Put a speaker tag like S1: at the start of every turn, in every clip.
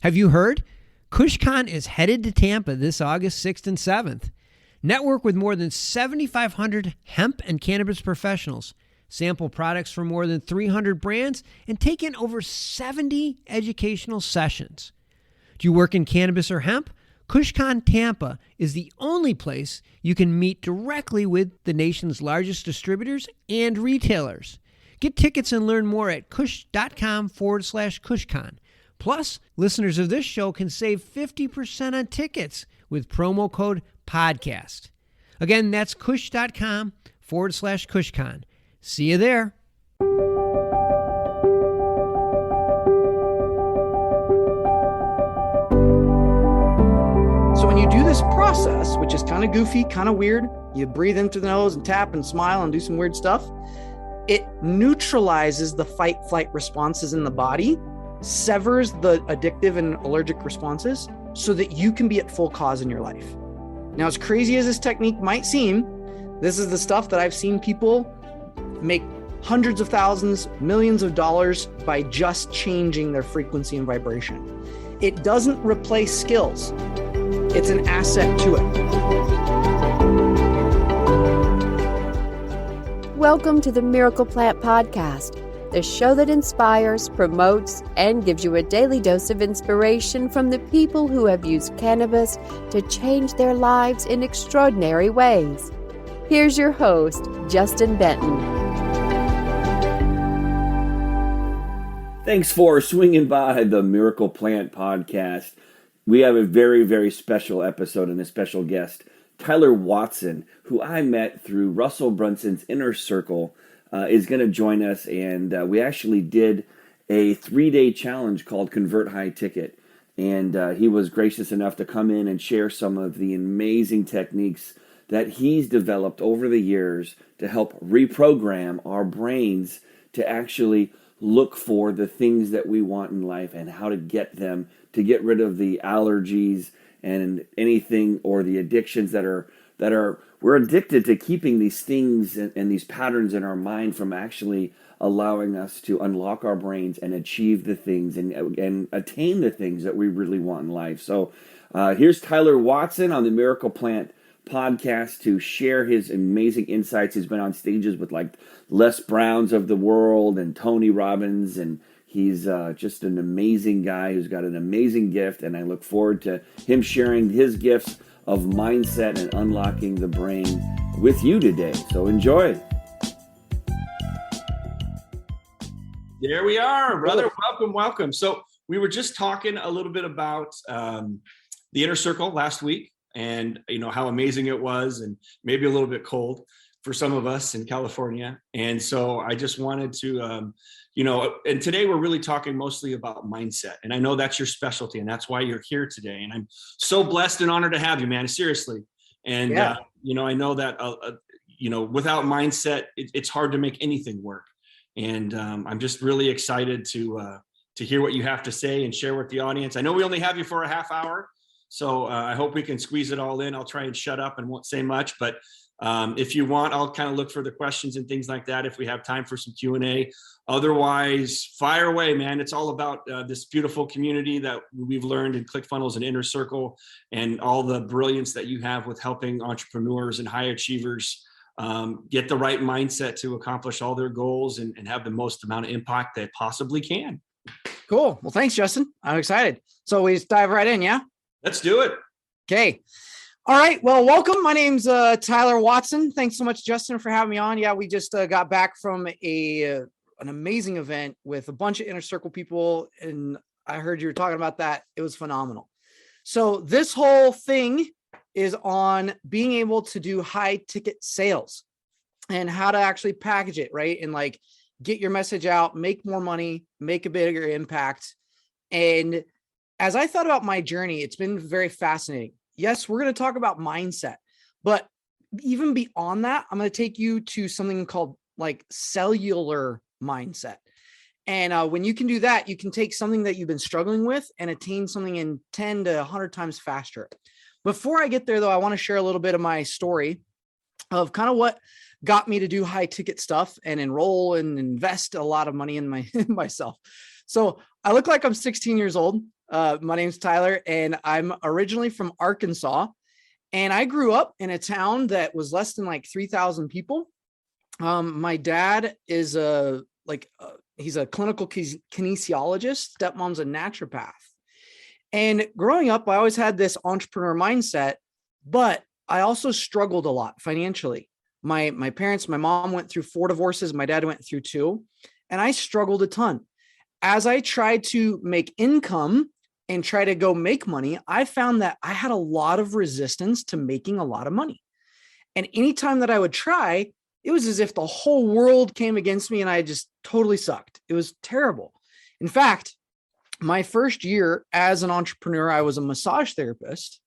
S1: Have you heard? KushCon is headed to Tampa this August 6th and 7th. Network with more than 7,500 hemp and cannabis professionals, sample products from more than 300 brands, and take in over 70 educational sessions. Do you work in cannabis or hemp? KushCon Tampa is the only place you can meet directly with the nation's largest distributors and retailers. Get tickets and learn more at kush.com/KushCon. Plus, listeners of this show can save 50% on tickets with promo code PODCAST. Again, that's kush.com/KushCon. See you there.
S2: So when you do this process, which is kind of goofy, kind of weird, you breathe in through the nose and tap and smile and do some weird stuff, it neutralizes the fight-flight responses in the body, severs the addictive and allergic responses so that you can be at full cause in your life. Now, as crazy as this technique might seem, this is the stuff that I've seen people make hundreds of thousands, millions of dollars by just changing their frequency and vibration. It doesn't replace skills. It's an asset to it.
S3: Welcome to the Miracle Plant Podcast, the show that inspires, promotes, and gives you a daily dose of inspiration from the people who have used cannabis to change their lives in extraordinary ways. Here's your host, Justin Benton.
S4: Thanks for swinging by the Miracle Plant Podcast. We have a very, very special episode and a special guest, Tyler Watson, who I met through Russell Brunson's Inner Circle, is going to join us. And we actually did a 3-day challenge called Convert High Ticket. And he was gracious enough to come in and share some of the amazing techniques that he's developed over the years to help reprogram our brains to actually look for the things that we want in life and how to get them, to get rid of the allergies and anything or the addictions that are we're addicted to keeping these things and these patterns in our mind from actually allowing us to unlock our brains and achieve the things and attain the things that we really want in life. So here's Tyler Watson on the Miracle Plant Podcast to share his amazing insights. He's been on stages with like Les Browns of the world and Tony Robbins, and he's just an amazing guy who's got an amazing gift, and I look forward to him sharing his gifts of mindset and unlocking the brain with you today. So enjoy.
S5: There we are, brother. Welcome. So we were just talking a little bit about the Inner Circle last week, and how amazing it was, and maybe a little bit cold for some of us in California. And so I just wanted to, and today we're really talking mostly about mindset. And I know that's your specialty, and that's why you're here today. And I'm so blessed and honored to have you, man, seriously. And,
S2: yeah.
S5: I know that, without mindset, it's hard to make anything work. And I'm just really excited to hear what you have to say and share with the audience. I know we only have you for a half hour, so I hope we can squeeze it all in. I'll try and shut up and won't say much, but if you want, I'll kind of look for the questions and things like that if we have time for some Q&A. Otherwise, fire away, man. It's all about this beautiful community that we've learned in ClickFunnels and Inner Circle, and all the brilliance that you have with helping entrepreneurs and high achievers get the right mindset to accomplish all their goals and have the most amount of impact they possibly can.
S2: Cool. Well, thanks, Justin. I'm excited. So we just dive right in, yeah?
S5: Let's do it.
S2: Okay. All right. Well, welcome. My name's Tyler Watson. Thanks so much, Justin, for having me on. Yeah, we just got back from an amazing event with a bunch of Inner Circle people, and I heard you were talking about that. It was phenomenal. So this whole thing is on being able to do high ticket sales and how to actually package it, right? And like get your message out, make more money, make a bigger impact. And as I thought about my journey, it's been very fascinating. Yes, we're going to talk about mindset, but even beyond that, I'm going to take you to something called like cellular mindset. And when you can do that, you can take something that you've been struggling with and attain something in 10 to 100 times faster. Before I get there, though, I want to share a little bit of my story of kind of what got me to do high ticket stuff and enroll and invest a lot of money in myself. So I look like I'm 16 years old. My name's Tyler, and I'm originally from Arkansas. And I grew up in a town that was less than like 3,000 people. My dad is he's a clinical kinesiologist. Stepmom's a naturopath. And growing up, I always had this entrepreneur mindset, but I also struggled a lot financially. My parents, my mom went through 4 divorces. My dad went through 2, and I struggled a ton. As I tried to make income and try to go make money, I found that I had a lot of resistance to making a lot of money. And anytime that I would try, it was as if the whole world came against me and I just totally sucked. It was terrible. In fact, my first year as an entrepreneur, I was a massage therapist,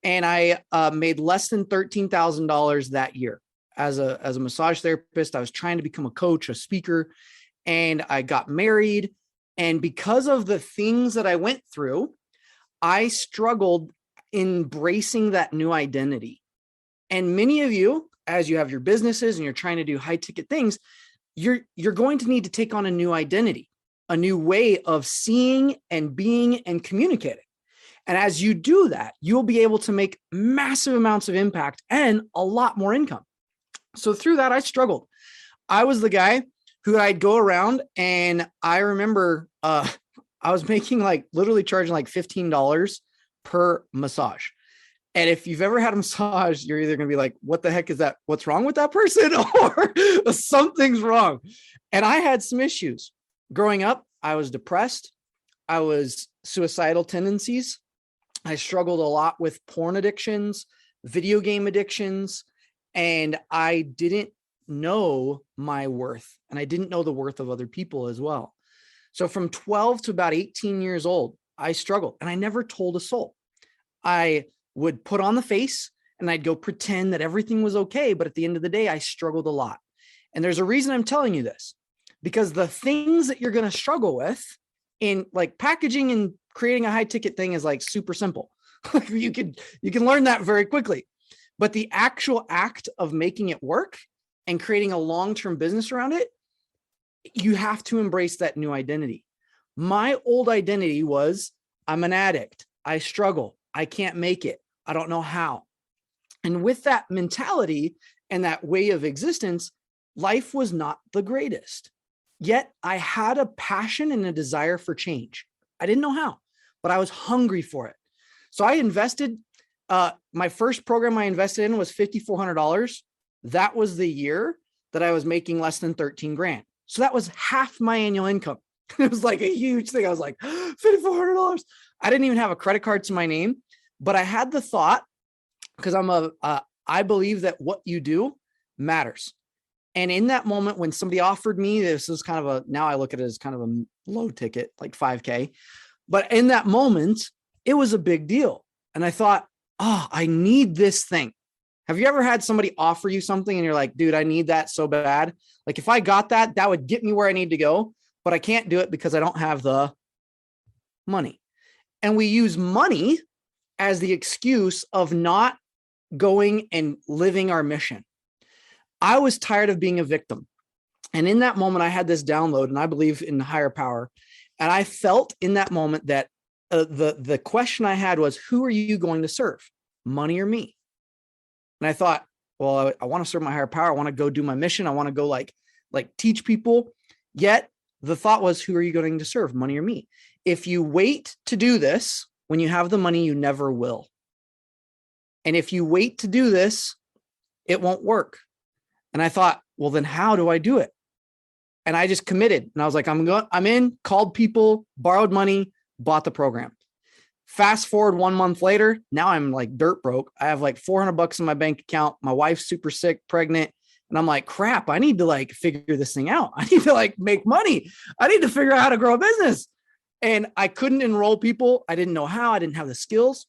S2: and I made less than $13,000 that year as a massage therapist. I was trying to become a coach, a speaker, and I got married. And because of the things that I went through, I struggled embracing that new identity. And many of you, as you have your businesses and you're trying to do high ticket things, you're going to need to take on a new identity, a new way of seeing and being and communicating. And as you do that, you'll be able to make massive amounts of impact and a lot more income. So through that, I struggled. I was the guy who I'd go around, and I remember I was making literally charging $15 per massage. And if you've ever had a massage, you're either going to be like, what the heck is that? What's wrong with that person? Or something's wrong. And I had some issues. Growing up, I was depressed. I was suicidal tendencies. I struggled a lot with porn addictions, video game addictions, and I didn't know my worth, and I didn't know the worth of other people as well. So from 12 to about 18 years old, I struggled, and I never told a soul. I would put on the face and I'd go pretend that everything was okay. But at the end of the day, I struggled a lot. And there's a reason I'm telling you this, because the things that you're going to struggle with in packaging and creating a high ticket thing is super simple. You can learn that very quickly, but the actual act of making it work and creating a long-term business around it, you have to embrace that new identity. My old identity was, I'm an addict. I struggle. I can't make it. I don't know how. And with that mentality and that way of existence, life was not the greatest. Yet I had a passion and a desire for change. I didn't know how, but I was hungry for it. So I invested, my first program I invested in was $5,400. That was the year that I was making less than 13 grand. So that was half my annual income. It was a huge thing. I was like, $5,400. I didn't even have a credit card to my name, but I had the thought, because I believe that what you do matters. And in that moment, when somebody offered me, this was now I look at it as kind of a low ticket, like $5,000. But in that moment, it was a big deal. And I thought, I need this thing. Have you ever had somebody offer you something and you're like, dude, I need that so bad. If I got that, that would get me where I need to go, but I can't do it because I don't have the money. And we use money as the excuse of not going and living our mission. I was tired of being a victim. And in that moment, I had this download, and I believe in higher power. And I felt in that moment that the question I had was, who are you going to serve, money or me? And I thought, well, I want to serve my higher power. I want to go do my mission. I want to go teach people. Yet the thought was, who are you going to serve, money or me? If you wait to do this, when you have the money, you never will. And if you wait to do this, it won't work. And I thought, well, then how do I do it? And I just committed. And I was like, I'm in, called people, borrowed money, bought the program. Fast forward 1 month later, now I'm dirt broke. I have $400 in my bank account. My wife's super sick, pregnant. And I'm like, crap, I need to figure this thing out. I need to make money. I need to figure out how to grow a business. And I couldn't enroll people. I didn't know how. I didn't have the skills.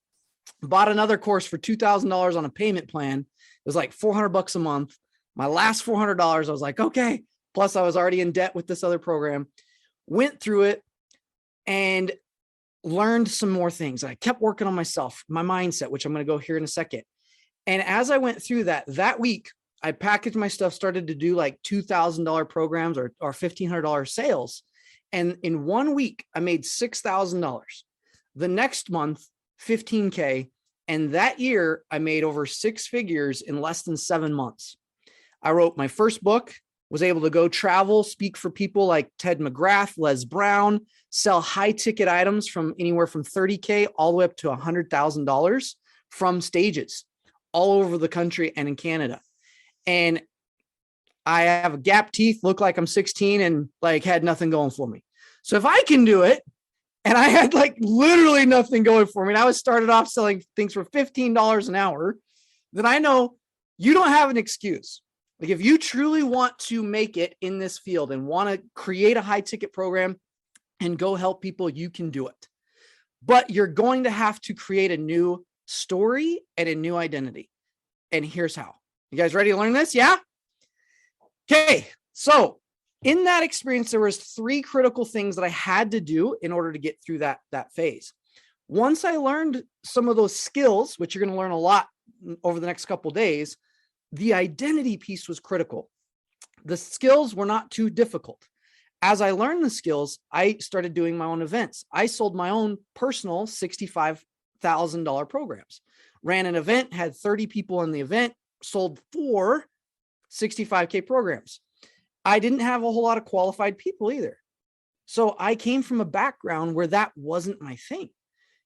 S2: Bought another course for $2,000 on a payment plan. It was $400 a month. My last $400, I was like, okay. Plus I was already in debt with this other program. Went through it and learned some more things. I kept working on myself, my mindset, which I'm going to go here in a second. And as I went through that week, I packaged my stuff, started to do $2,000 programs or $1,500 sales. And in 1 week, I made $6,000. The next month, 15K. And that year, I made over 6 figures in less than 7 months. I wrote my first book, was able to go travel, speak for people like Ted McGrath, Les Brown, sell high ticket items from anywhere from 30K all the way up to $100,000 from stages all over the country and in Canada. And I have gap teeth, look like I'm 16 and like had nothing going for me. So if I can do it, and I had like literally nothing going for me, and I was started off selling things for $15 an hour, then I know you don't have an excuse. Like if you truly want to make it in this field and want to create a high ticket program and go help people, you can do it. But you're going to have to create a new story and a new identity. And here's how. You guys ready to learn this? Yeah? Okay. So in that experience, there was 3 critical things that I had to do in order to get through that phase. Once I learned some of those skills, which you're going to learn a lot over the next couple of days, the identity piece was critical. The skills were not too difficult. As I learned the skills, I started doing my own events. I sold my own personal $65,000 programs, ran an event, had 30 people in the event, sold 4 65K programs. I didn't have a whole lot of qualified people either. So I came from a background where that wasn't my thing.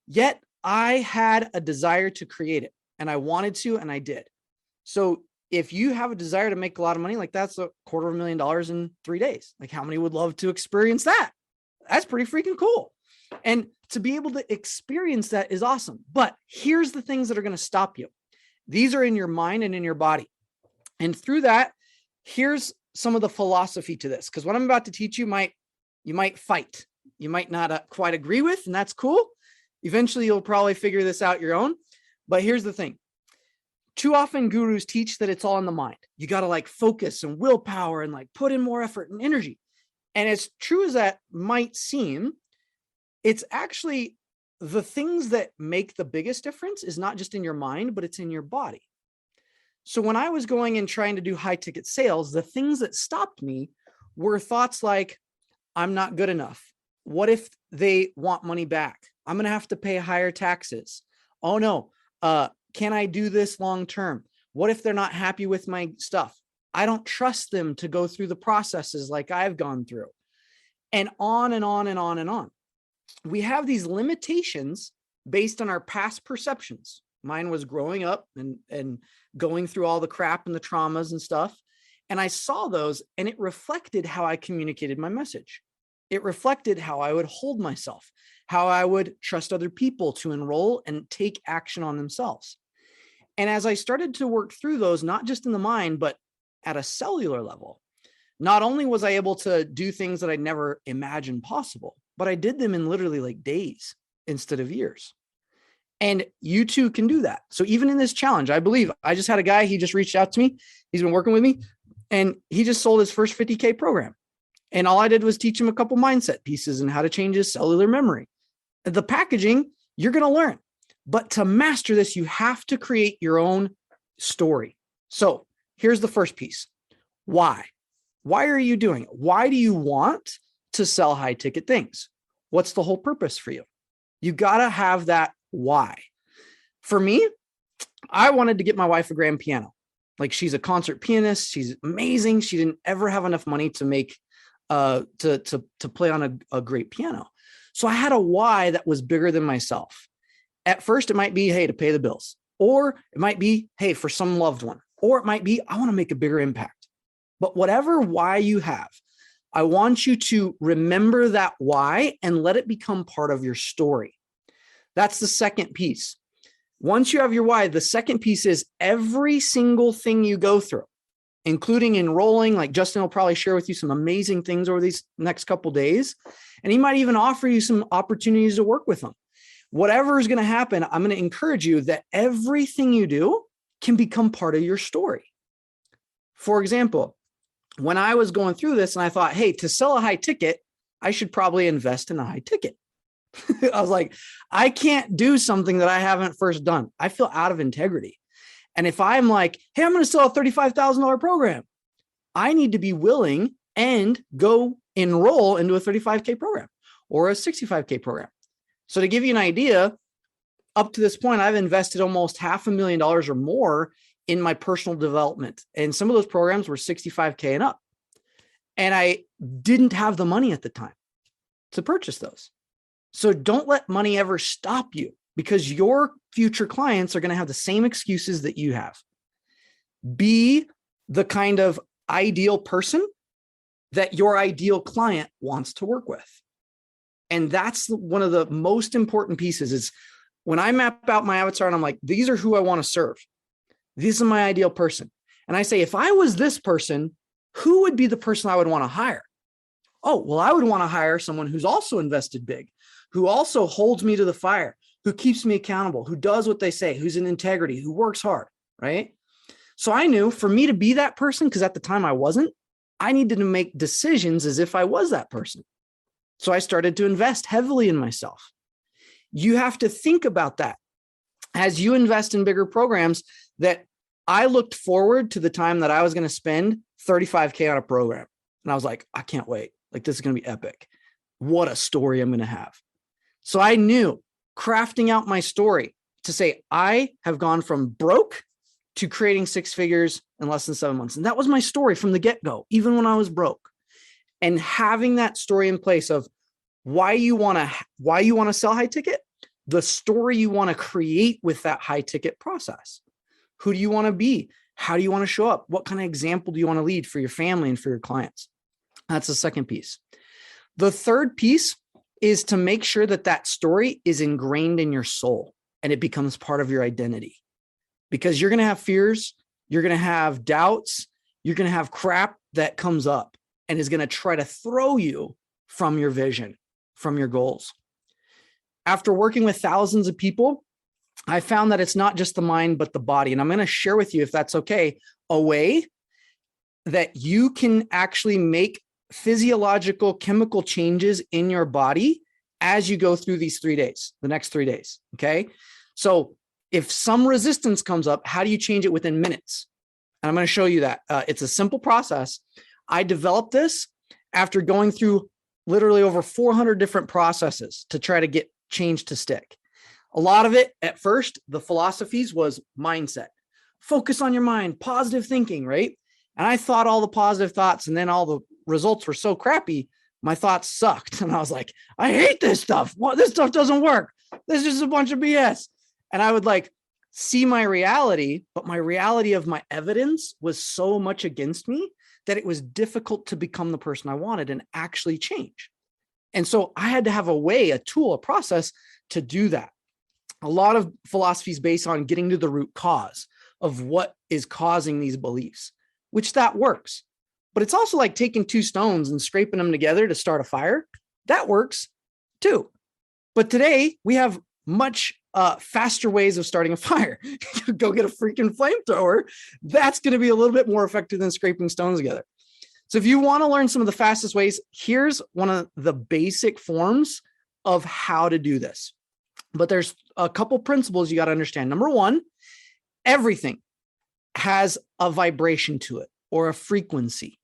S2: Yet I had a desire to create it, and I wanted to, and I did. So if you have a desire to make a lot of money, like that's $250,000 in 3 days. Like how many would love to experience that? That's pretty freaking cool. And to be able to experience that is awesome. But here's the things that are going to stop you. These are in your mind and in your body. And through that, here's some of the philosophy to this. Because what I'm about to teach you you might fight. You might not quite agree with, and that's cool. Eventually, you'll probably figure this out your own. But here's the thing. Too often gurus teach that it's all in the mind. You got to like focus and willpower and like put in more effort and energy. And as true as that might seem, it's actually the things that make the biggest difference is not just in your mind, but it's in your body. So when I was going and trying to do high ticket sales, the things that stopped me were thoughts like, I'm not good enough. What if they want money back? I'm going to have to pay higher taxes. Oh no. Can I do this long term? What if they're not happy with my stuff? I don't trust them to go through the processes like I've gone through. And on and on and on and on. We have these limitations based on our past perceptions. Mine was growing up and going through all the crap and the traumas and stuff. And I saw those, and it reflected how I communicated my message. It reflected how I would hold myself, how I would trust other people to enroll and take action on themselves. And as I started to work through those, not just in the mind, but at a cellular level, not only was I able to do things that I never imagined possible, but I did them in literally like days instead of years. And you too can do that. So even in this challenge, I believe I just had a guy, he just reached out to me. He's been working with me and he just sold his first 50K program. And all I did was teach him a couple mindset pieces and how to change his cellular memory. The packaging, you're going to learn. But to master this, you have to create your own story. So here's the first piece. Why? Why are you doing it? Why do you want to sell high ticket things? What's the whole purpose for you? You got to have that why. For me, I wanted to get my wife a grand piano. Like she's a concert pianist. She's amazing. She didn't ever have enough money to make to play on a great piano. So I had a why that was bigger than myself. At first, it might be, hey, to pay the bills, or it might be, hey, for some loved one, or it might be, I want to make a bigger impact. But whatever why you have, I want you to remember that why and let it become part of your story. That's the second piece. Once you have your why, the second piece is every single thing you go through, including enrolling. Like Justin will probably share with you some amazing things over these next couple of days. And he might even offer you some opportunities to work with them. Whatever is going to happen, I'm going to encourage you that everything you do can become part of your story. For example, when I was going through this and I thought, hey, to sell a high ticket, I should probably invest in a high ticket. I was like, I can't do something that I haven't first done. I feel out of integrity. And if I'm like, hey, I'm going to sell a $35,000 program, I need to be willing and go enroll into a 35K program or a 65K program. So to give you an idea, up to this point, I've invested almost $500,000 or more in my personal development. And some of those programs were $65K and up. And I didn't have the money at the time to purchase those. So don't let money ever stop you, because your future clients are going to have the same excuses that you have. Be the kind of ideal person that your ideal client wants to work with. And that's one of the most important pieces is when I map out my avatar and I'm like, these are who I want to serve. This is my ideal person. And I say, if I was this person, who would be the person I would want to hire? Oh, well, I would want to hire someone who's also invested big, who also holds me to the fire, who keeps me accountable, who does what they say, who's in integrity, who works hard, right? So I knew for me to be that person, because at the time I wasn't, I needed to make decisions as if I was that person. So I started to invest heavily in myself. You have to think about that as you invest in bigger programs, that I looked forward to the time that I was going to spend $35K on a program. And I was like, I can't wait. Like, this is going to be epic. What a story I'm going to have. So I knew crafting out my story to say, I have gone from broke to creating six figures in less than 7 months. And that was my story from the get-go, even when I was broke. And having that story in place of why you want to sell high ticket, the story you want to create with that high ticket process. Who do you want to be? How do you want to show up? What kind of example do you want to lead for your family and for your clients? That's the second piece. The third piece is to make sure that that story is ingrained in your soul and it becomes part of your identity, because you're going to have fears. You're going to have doubts. You're going to have crap that comes up and is going to try to throw you from your vision, from your goals. After working with thousands of people, I found that it's not just the mind, but the body. And I'm going to share with you, if that's okay, a way that you can actually make physiological chemical changes in your body as you go through these 3 days, the next 3 days. Okay. So if some resistance comes up, how do you change it within minutes? And I'm going to show you that. It's a simple process. I developed this after going through literally over 400 different processes to try to get change to stick. A lot of it at first, the philosophies was mindset, focus on your mind, positive thinking, right? And I thought all the positive thoughts, and then all the results were so crappy, my thoughts sucked. And I was like, I hate this stuff. Well, this stuff doesn't work. This is just a bunch of BS. And I would like see my reality, but my reality of my evidence was so much against me that it was difficult to become the person I wanted and actually change. And so I had to have a way, a tool, a process to do that. A lot of philosophies based on getting to the root cause of what is causing these beliefs, which that works. But it's also like taking two stones and scraping them together to start a fire. That works too. But today we have much faster ways of starting a fire. Go get a freaking flamethrower. That's going to be a little bit more effective than scraping stones together. So if you want to learn some of the fastest ways, here's one of the basic forms of how to do this. But there's a couple principles you got to understand. Number one, everything has a vibration to it or a frequency.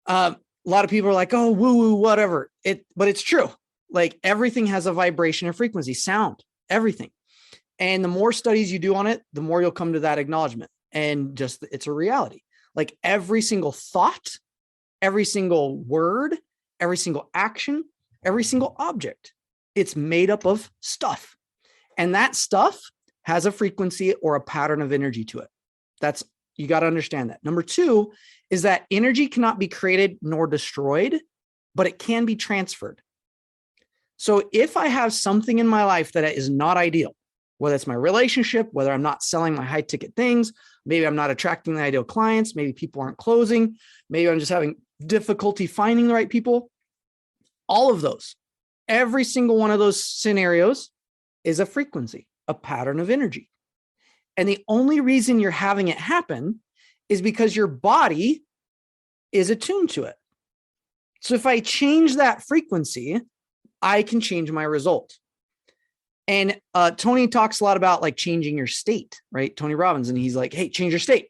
S2: A lot of people are like, oh, woo woo, whatever. But it's true. Like everything has a vibration and frequency, sound, everything. And the more studies you do on it, the more you'll come to that acknowledgement. And just it's a reality. Like every single thought, every single word, every single action, every single object, it's made up of stuff. And that stuff has a frequency or a pattern of energy to it. You got to understand that. Number two is that energy cannot be created nor destroyed, but it can be transferred. So if I have something in my life that is not ideal, whether it's my relationship, whether I'm not selling my high ticket things, maybe I'm not attracting the ideal clients, maybe people aren't closing, maybe I'm just having difficulty finding the right people, all of those, every single one of those scenarios is a frequency, a pattern of energy. And the only reason you're having it happen is because your body is attuned to it. So if I change that frequency, I can change my result. And Tony talks a lot about like changing your state, right? Tony Robbins. And he's like, hey, change your state.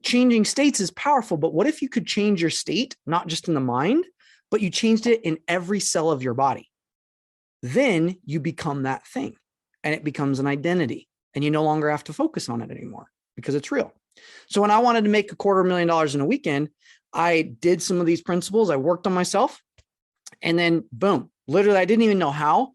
S2: Changing states is powerful. But what if you could change your state, not just in the mind, but you changed it in every cell of your body? then you become that thing and it becomes an identity and you no longer have to focus on it anymore because it's real. So when I wanted to make $250,000 in a weekend, I did some of these principles. I worked on myself and then boom, literally, I didn't even know how.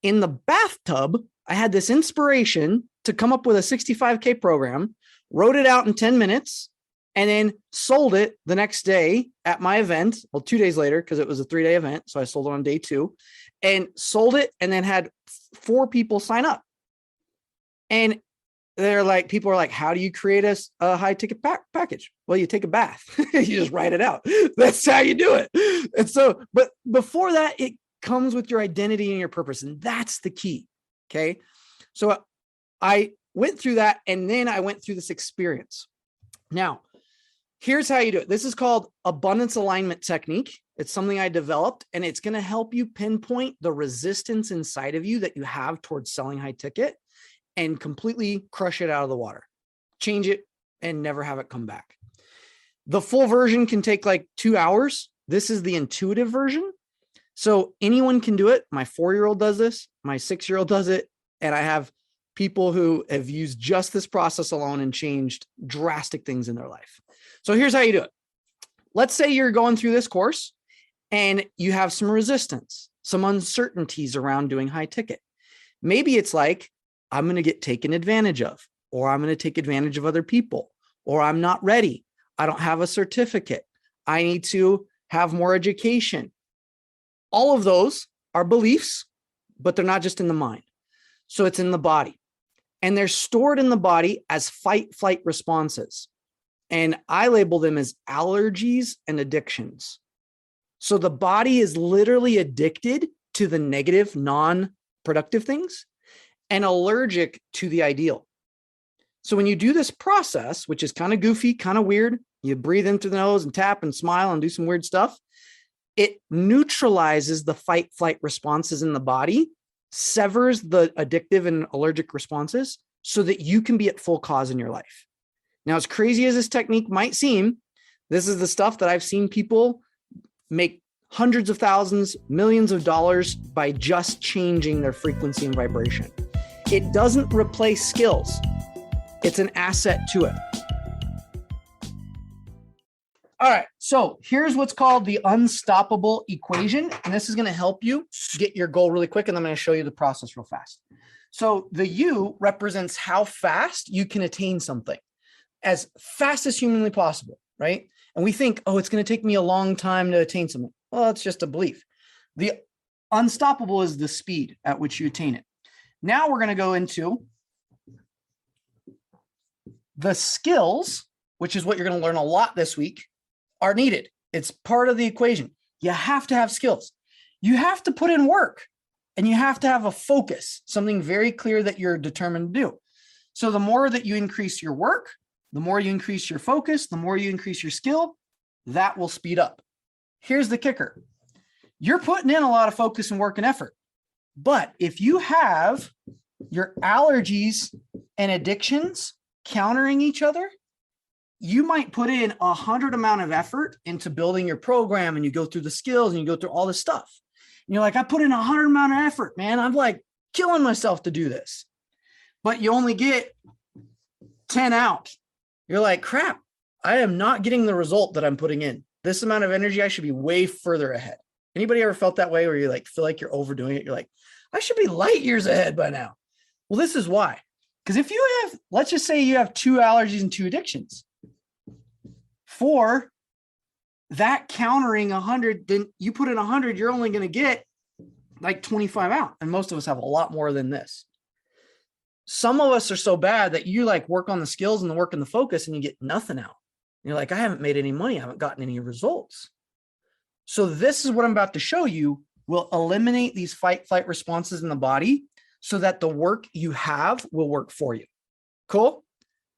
S2: In the bathtub, I had this inspiration to come up with a 65K program, wrote it out in 10 minutes, and then sold it the next day at my event. Well, 2 days later, because it was a 3-day event. So I sold it on day 2 and sold it and then had 4 people sign up. And they're like, people are like, how do you create a high ticket package? Well, you take a bath, you just write it out. That's how you do it. And so, but before that, it comes with your identity and your purpose. And that's the key. Okay. So I went through that and then I went through this experience. Now, here's how you do it. This is called abundance alignment technique. It's something I developed and it's going to help you pinpoint the resistance inside of you that you have towards selling high ticket and completely crush it out of the water, change it and never have it come back. The full version can take like 2 hours. This is the intuitive version. So anyone can do it. My 4-year-old does this. My 6-year-old does it. And I have people who have used just this process alone and changed drastic things in their life. So here's how you do it. Let's say you're going through this course and you have some resistance, some uncertainties around doing high ticket. Maybe it's like, I'm going to get taken advantage of, or I'm going to take advantage of other people, or I'm not ready. I don't have a certificate. I need to have more education. All of those are beliefs, but they're not just in the mind. So it's in the body and they're stored in the body as fight, flight responses. And I label them as allergies and addictions. So the body is literally addicted to the negative, non-productive things and allergic to the ideal. So when you do this process, which is kind of goofy, kind of weird, you breathe in through the nose and tap and smile and do some weird stuff. It neutralizes the fight flight responses in the body, severs the addictive and allergic responses so that you can be at full cause in your life. Now, as crazy as this technique might seem, this is the stuff that I've seen people make hundreds of thousands, millions of dollars by just changing their frequency and vibration. It doesn't replace skills. It's an asset to it. All right. So here's what's called the unstoppable equation. And this is going to help you get your goal really quick. And I'm going to show you the process real fast. So the U represents how fast you can attain something, as fast as humanly possible, right? And we think, oh, it's going to take me a long time to attain something. Well, it's just a belief. The unstoppable is the speed at which you attain it. Now we're going to go into the skills, which is what you're going to learn a lot this week, are needed. It's part of the equation. You have to have skills. You have to put in work and you have to have a focus, something very clear that you're determined to do. So the more that you increase your work, the more you increase your focus, the more you increase your skill, that will speed up. Here's the kicker. You're putting in a lot of focus and work and effort. But if you have your allergies and addictions countering each other, you might put in 100 amount of effort into building your program and you go through the skills and you go through all this stuff. And you're like, I put in 100 amount of effort, man. I'm like killing myself to do this. But you only get 10 out. You're like, crap, I am not getting the result that I'm putting in. This amount of energy, I should be way further ahead. Anybody ever felt that way where you like feel like you're overdoing it? You're like, I should be light years ahead by now. Well, this is why. Because if you have, let's just say you have 2 allergies and 2 addictions. For that countering 100, then you put in 100, you're only going to get like 25 out. And most of us have a lot more than this. Some of us are so bad that you like work on the skills and the work and the focus and you get nothing out. And you're like, I haven't made any money. I haven't gotten any results. So this is what I'm about to show you will eliminate these fight flight responses in the body so that the work you have will work for you. Cool.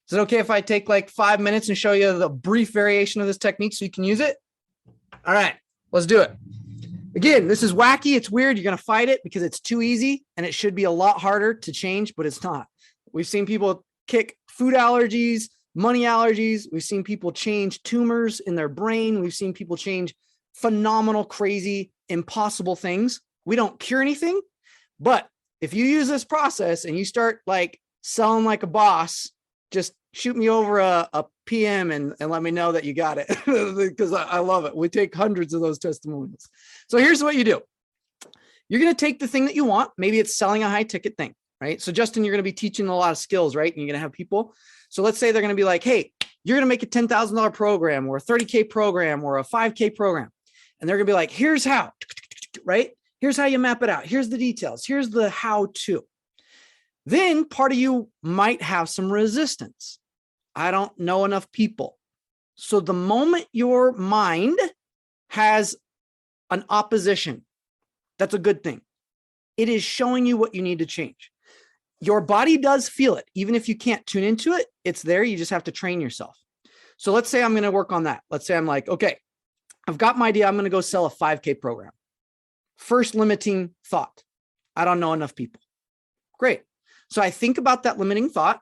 S2: Is it okay if I take like 5 minutes and show you the brief variation of this technique so you can use it? All right, let's do it. Again, this is wacky. It's weird. You're going to fight it because it's too easy and it should be a lot harder to change, but it's not. We've seen people kick food allergies, money allergies. We've seen people change tumors in their brain. We've seen people change phenomenal, crazy, impossible things. We don't cure anything, But if you use this process and you start like selling like a boss, just shoot me over a PM and let me know that you got it, because I love it. We take hundreds of those testimonials. So here's what you do. You're going to take the thing that you want. Maybe it's selling a high ticket thing, right? So Justin, you're going to be teaching a lot of skills, right? And you're going to have people. So let's say they're going to be like, hey, you're going to make a $10,000 program or a 30K program or a 5K program. And they're going to be like, here's how, right? Here's how you map it out. Here's the details. Here's the how to. Then part of you might have some resistance. I don't know enough people. So the moment your mind has an opposition, that's a good thing. It is showing you what you need to change. Your body does feel it. Even if you can't tune into it, it's there. You just have to train yourself. So let's say I'm going to work on that. Let's say I'm like, okay, I've got my idea. I'm going to go sell a 5K program. First limiting thought. I don't know enough people. Great. So I think about that limiting thought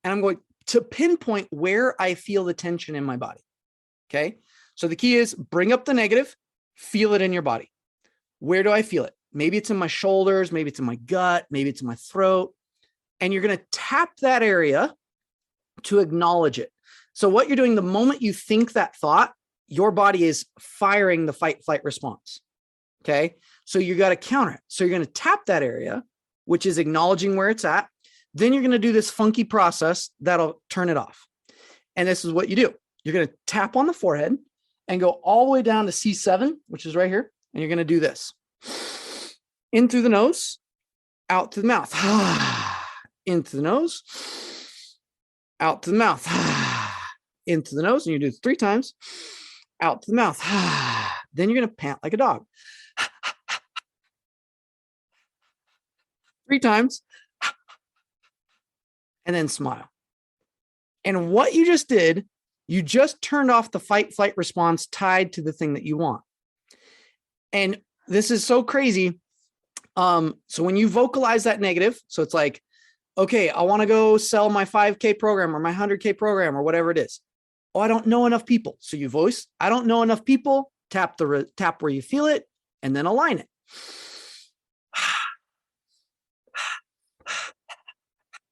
S2: and I'm going to pinpoint where I feel the tension in my body. Okay. So the key is bring up the negative, feel it in your body. Where do I feel it? Maybe it's in my shoulders. Maybe it's in my gut. Maybe it's in my throat. And you're going to tap that area to acknowledge it. So what you're doing the moment you think that thought, your body is firing the fight flight response. Okay. So you got to counter it. So you're going to tap that area, which is acknowledging where it's at. Then you're going to do this funky process that'll turn it off. And this is what you do. You're going to tap on the forehead and go all the way down to C7, which is right here. And you're going to do this. In through the nose, out to the mouth. In through the nose, out to the mouth. Into the nose. And you do it 3 times. Out to the mouth. Then you're going to pant like a dog. 3 times. And then smile. And what you just did, you just turned off the fight flight response tied to the thing that you want. And this is so crazy. So when you vocalize that negative, so it's like, okay, I want to go sell my 5K program or my 100K program or whatever it is. Oh, I don't know enough people. So you voice, I don't know enough people, tap where you feel it, and then align it.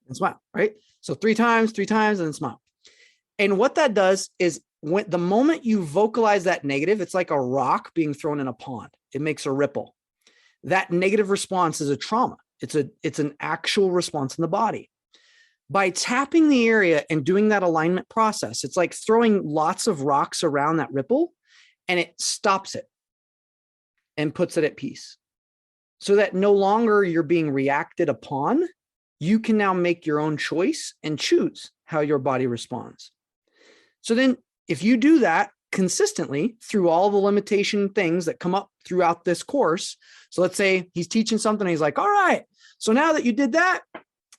S2: And smile, right? So 3 times, and then smile. And what that does is when the moment you vocalize that negative, it's like a rock being thrown in a pond. It makes a ripple. That negative response is a trauma. It's an actual response in the body. By tapping the area and doing that alignment process, it's like throwing lots of rocks around that ripple and it stops it and puts it at peace. So that no longer you're being reacted upon, you can now make your own choice and choose how your body responds. So then if you do that consistently through all the limitation things that come up throughout this course. So let's say he's teaching something. And he's like, all right, so now that you did that,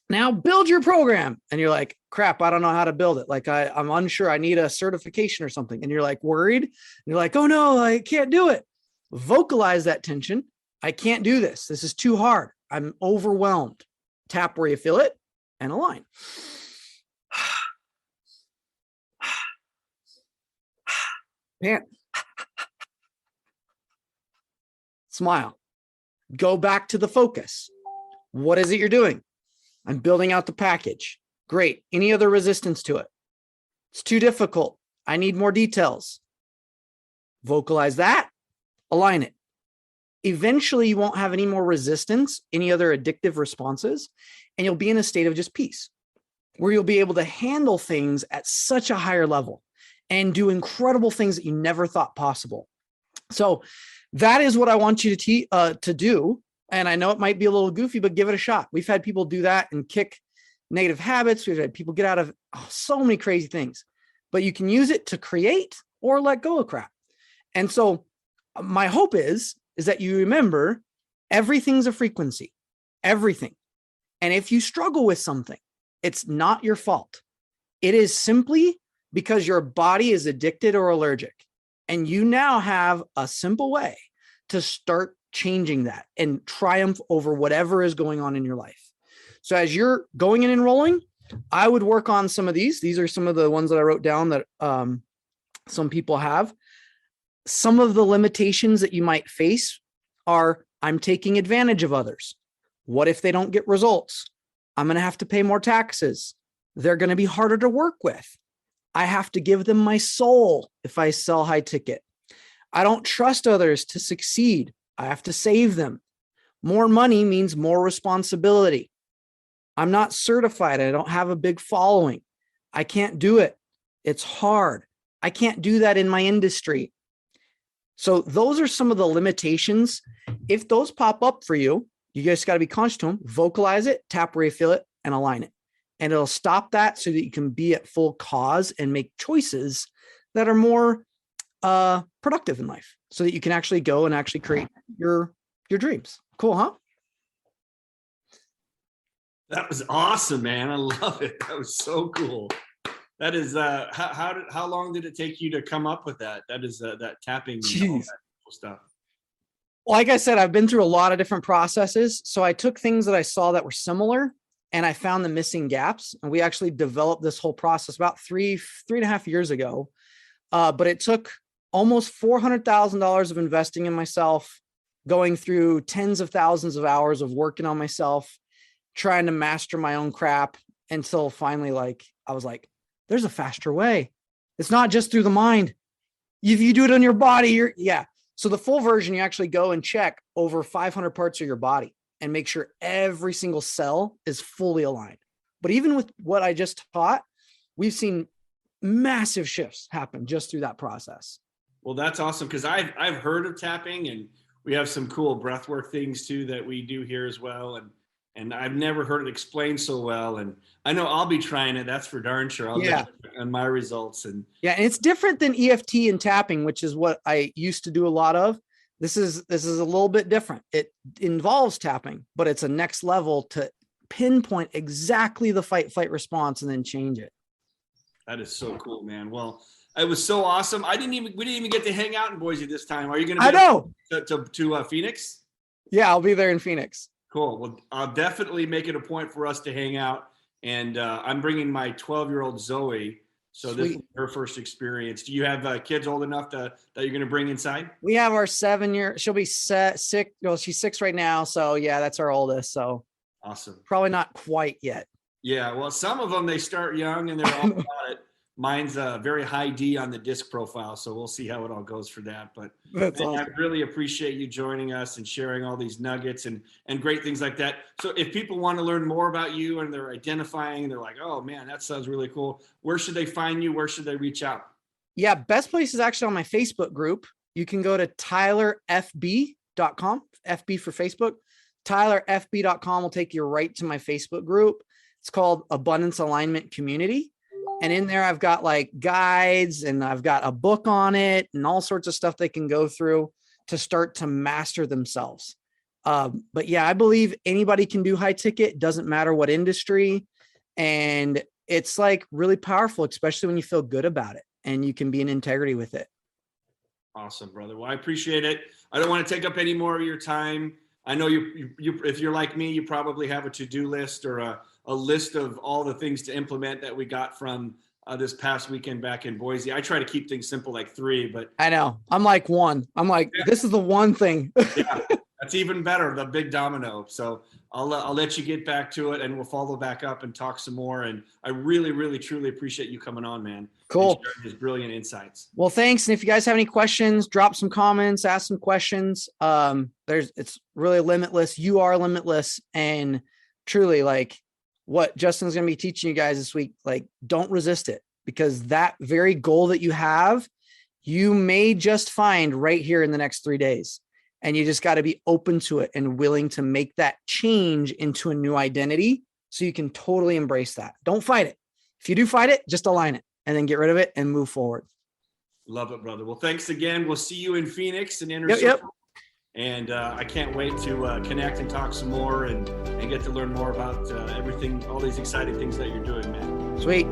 S2: now build your program. And you're like, crap, I don't know how to build it. Like I'm unsure. I need a certification or something. And you're like worried. And you're like, oh no, I can't do it. Vocalize that tension. I can't do this. This is too hard. I'm overwhelmed. Tap where you feel it and align. Pant. Smile. Go back to the focus. What is it you're doing? I'm building out the package. Great. Any other resistance to it? It's too difficult. I need more details. Vocalize that. Align it. Eventually, you won't have any more resistance, any other addictive responses, and you'll be in a state of just peace, where you'll be able to handle things at such a higher level and do incredible things that you never thought possible. So that is what I want you to do. And I know it might be a little goofy, but give it a shot. We've had people do that and kick negative habits. We've had people get out of so many crazy things, but you can use it to create or let go of crap. And so my hope is that you remember everything's a frequency, everything. And if you struggle with something, it's not your fault. It is simply because your body is addicted or allergic. And you now have a simple way to start changing that and triumph over whatever is going on in your life. So as you're going and enrolling, I would work on some of these. These are some of the ones that I wrote down that some people have. Some of the limitations that you might face are, I'm taking advantage of others. What if they don't get results? I'm going to have to pay more taxes. They're going to be harder to work with. I have to give them my soul if I sell high ticket. I don't trust others to succeed. I have to save them. More money means more responsibility. I'm not certified. I don't have a big following. I can't do it. It's hard. I can't do that in my industry. So those are some of the limitations. If those pop up for you, you just got to be conscious to them, vocalize it, tap where you feel it, and align it. And it'll stop that so that you can be at full cause and make choices that are more productive in life, so that you can actually go and actually create your dreams. Cool, huh?
S5: That was awesome, man. I love it. That was so cool. That is how long did it take you to come up with that? That is that tapping and all that cool stuff.
S2: Like I said, I've been through a lot of different processes. So I took things that I saw that were similar and I found the missing gaps. And we actually developed this whole process about three and a half years ago. But it took almost $400,000 of investing in myself, going through tens of thousands of hours of working on myself, trying to master my own crap, until finally, I was like, there's a faster way. It's not just through the mind. If you do it on your body, So the full version, you actually go and check over 500 parts of your body and make sure every single cell is fully aligned. But even with what I just taught, we've seen massive shifts happen just through that process.
S5: Well, that's awesome, because I've heard of tapping, and we have some cool breathwork things too that we do here as well. And I've never heard it explained so well. And I know I'll be trying it. That's for darn sure. I'll get on my results. And
S2: it's different than EFT and tapping, which is what I used to do a lot of. This is a little bit different. It involves tapping, but it's a next level to pinpoint exactly the fight response and then change it.
S5: That is so cool, man. Well, it was so awesome. We didn't even get to hang out in Boise this time. Are you going to to Phoenix?
S2: Yeah, I'll be there in Phoenix.
S5: Cool. Well, I'll definitely make it a point for us to hang out. And I'm bringing my 12-year-old Zoe. So Sweet. This is her first experience. Do you have kids old enough that you're going to bring inside?
S2: We have our 7-year. She'll be 6. Well, she's 6 right now. So yeah, that's our oldest. So
S5: awesome.
S2: Probably not quite yet.
S5: Yeah. Well, some of them, they start young and they're all about it. Mine's a very high D on the disc profile, so we'll see how it all goes for that. But awesome. I really appreciate you joining us and sharing all these nuggets and great things like that. So if people want to learn more about you and they're identifying and they're like, oh man, that sounds really cool, where should they find you? Where should they reach out?
S2: Yeah, best place is actually on my Facebook group. You can go to tylerfb.com, FB for Facebook. tylerfb.com will take you right to my Facebook group. It's called Abundance Alignment Community. And in there, I've got guides and I've got a book on it and all sorts of stuff they can go through to start to master themselves. But yeah, I believe anybody can do high ticket. Doesn't matter what industry. And it's really powerful, especially when you feel good about it and you can be in integrity with it.
S5: Awesome, brother. Well, I appreciate it. I don't want to take up any more of your time. I know you if you're like me, you probably have a to-do list or a list of all the things to implement that we got from this past weekend back in Boise. I try to keep things simple, 3, but
S2: I know I'm 1. I'm this is the one thing.
S5: Yeah, that's even better. The big domino. So I'll let you get back to it and we'll follow back up and talk some more. And I really, really, truly appreciate you coming on, man.
S2: Cool.
S5: And sharing his brilliant insights.
S2: Well, thanks. And if you guys have any questions, drop some comments, ask some questions. It's really limitless. You are limitless. And truly, what Justin's going to be teaching you guys this week, don't resist it, because that very goal that you have, you may just find right here in the next 3 days. And you just got to be open to it and willing to make that change into a new identity so you can totally embrace that. Don't fight it. If you do fight it, just align it and then get rid of it and move forward.
S5: Love it, brother. Well, thanks again. We'll see you in Phoenix and
S2: Yep.
S5: And I can't wait to connect and talk some more and get to learn more about everything, all these exciting things that you're doing, man.
S2: Sweet.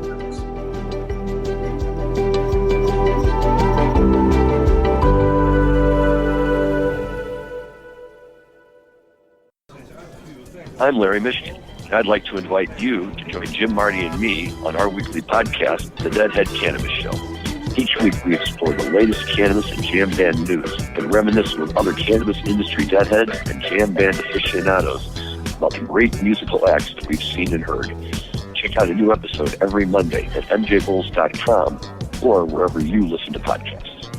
S6: I'm Larry Michigan. I'd like to invite you to join Jim, Marty, and me on our weekly podcast, The Deadhead Cannabis Show. Each week we explore the latest cannabis and jam band news and reminisce with other cannabis industry deadheads and jam band aficionados about the great musical acts that we've seen and heard. Check out a new episode every Monday at mjbulls.com or wherever you listen to podcasts.